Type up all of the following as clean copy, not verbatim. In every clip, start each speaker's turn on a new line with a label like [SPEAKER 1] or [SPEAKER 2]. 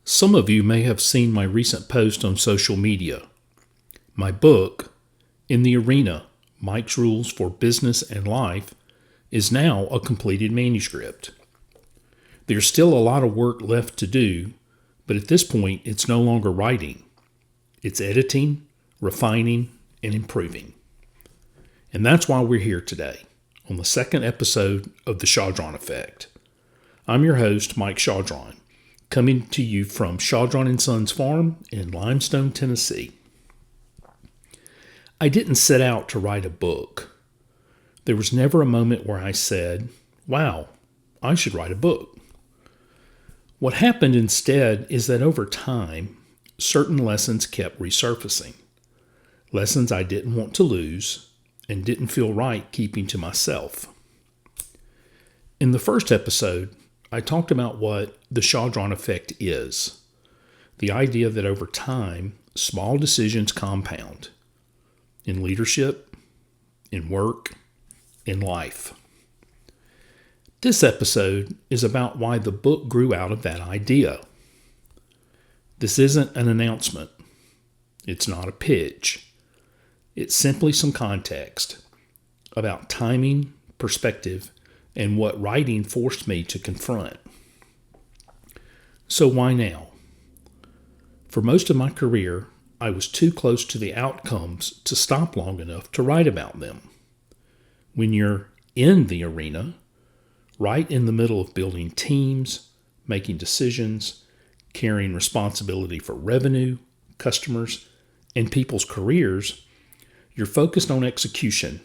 [SPEAKER 1] Some of you may have seen my recent post on social media. My book, In the Arena, Mike's Rules for Business and Life, is now a completed manuscript. There's still a lot of work left to do, but at this point it's no longer writing. It's editing, refining, and improving. And that's why we're here today, on the second episode of the Chaudron Effect. I'm your host, Mike Chaudron, coming to you from Chaudron & Sons Farm in Limestone, Tennessee. I didn't set out to write a book. There was never a moment where I said, wow, I should write a book. What happened instead is that over time, certain lessons kept resurfacing. Lessons I didn't want to lose and didn't feel right keeping to myself. In the first episode, I talked about what the Chaudron Effect is. The idea that over time, small decisions compound. In leadership, in work, in life. This episode is about why the book grew out of that idea. This isn't an announcement. It's not a pitch. It's simply some context about timing, perspective, and what writing forced me to confront. So why now? For most of my career, I was too close to the outcomes to stop long enough to write about them. When you're in the arena, right in the middle of building teams, making decisions, carrying responsibility for revenue, customers, and people's careers, you're focused on execution,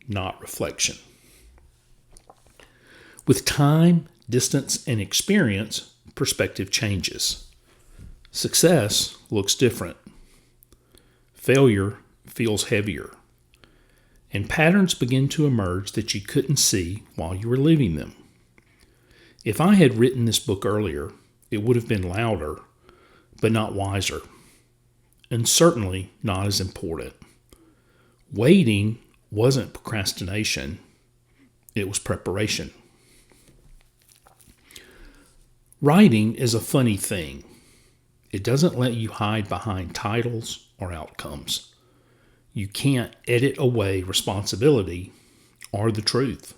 [SPEAKER 1] not reflection. With time, distance, and experience, perspective changes. Success looks different. Failure feels heavier. And patterns begin to emerge that you couldn't see while you were living them. If I had written this book earlier, it would have been louder, but not wiser. And certainly not as important. Waiting wasn't procrastination. It was preparation. Writing is a funny thing. It doesn't let you hide behind titles or outcomes. You can't edit away responsibility or the truth.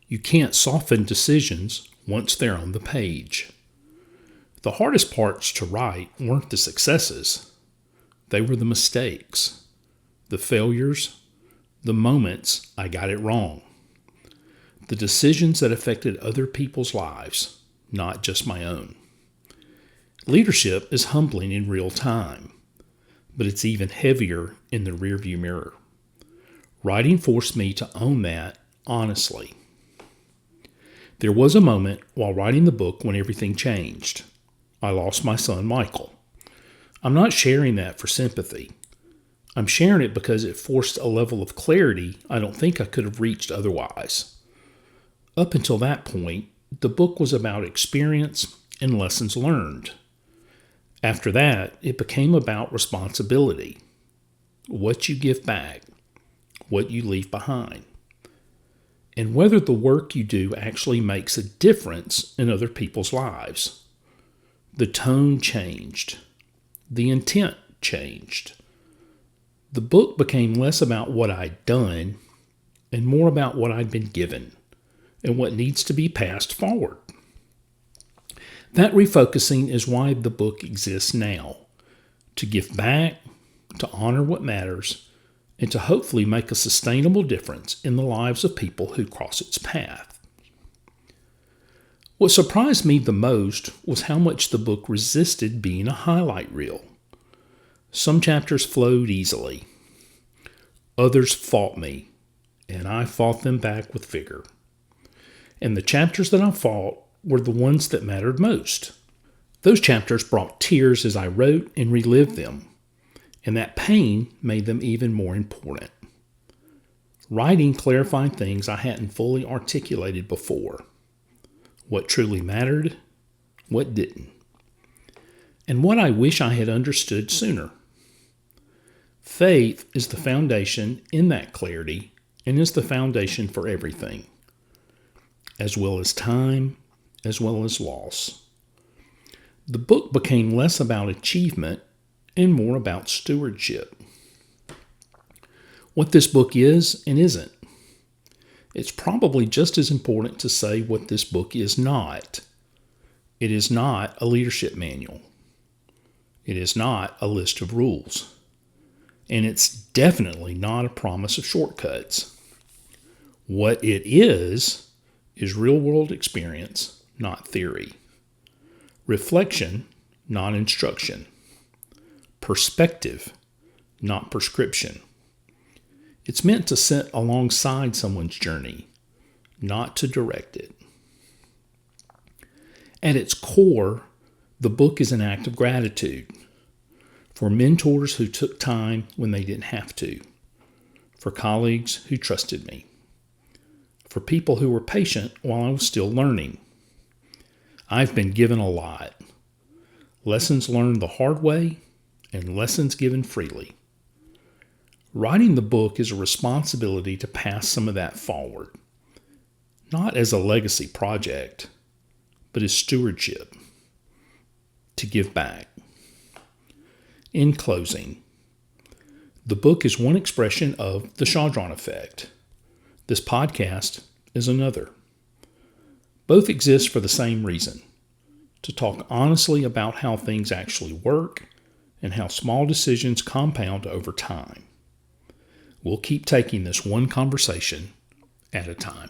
[SPEAKER 1] You can't soften decisions once they're on the page. The hardest parts to write weren't the successes. They were the mistakes, the failures, the moments I got it wrong, the decisions that affected other people's lives, not just my own. Leadership is humbling in real time, but it's even heavier in the rearview mirror. Writing forced me to own that honestly. There was a moment while writing the book when everything changed. I lost my son, Michael. I'm not sharing that for sympathy. I'm sharing it because it forced a level of clarity I don't think I could have reached otherwise. Up until that point, the book was about experience and lessons learned. After that, it became about responsibility. What you give back, what you leave behind, and whether the work you do actually makes a difference in other people's lives. The tone changed. The intent changed. The book became less about what I'd done and more about what I'd been given and what needs to be passed forward. That refocusing is why the book exists now, to give back, to honor what matters, and to hopefully make a sustainable difference in the lives of people who cross its path. What surprised me the most was how much the book resisted being a highlight reel. Some chapters flowed easily. Others fought me, and I fought them back with vigor. And the chapters that I fought were the ones that mattered most. Those chapters brought tears as I wrote and relived them, and that pain made them even more important. Writing clarified things I hadn't fully articulated before. What truly mattered, what didn't, and what I wish I had understood sooner. Faith is the foundation in that clarity and is the foundation for everything, as well as time, as well as loss. The book became less about achievement and more about stewardship. What this book is and isn't. It's probably just as important to say what this book is not. It is not a leadership manual. It is not a list of rules. And it's definitely not a promise of shortcuts. What it is real-world experience, not theory. Reflection, not instruction. Perspective, not prescription. It's meant to sit alongside someone's journey, not to direct it. At its core, the book is an act of gratitude for mentors who took time when they didn't have to, for colleagues who trusted me, for people who were patient while I was still learning. I've been given a lot. Lessons learned the hard way and lessons given freely. Writing the book is a responsibility to pass some of that forward, not as a legacy project, but as stewardship, to give back. In closing, the book is one expression of the Chaudron Effect. This podcast is another. Both exist for the same reason, to talk honestly about how things actually work and how small decisions compound over time. We'll keep taking this one conversation at a time.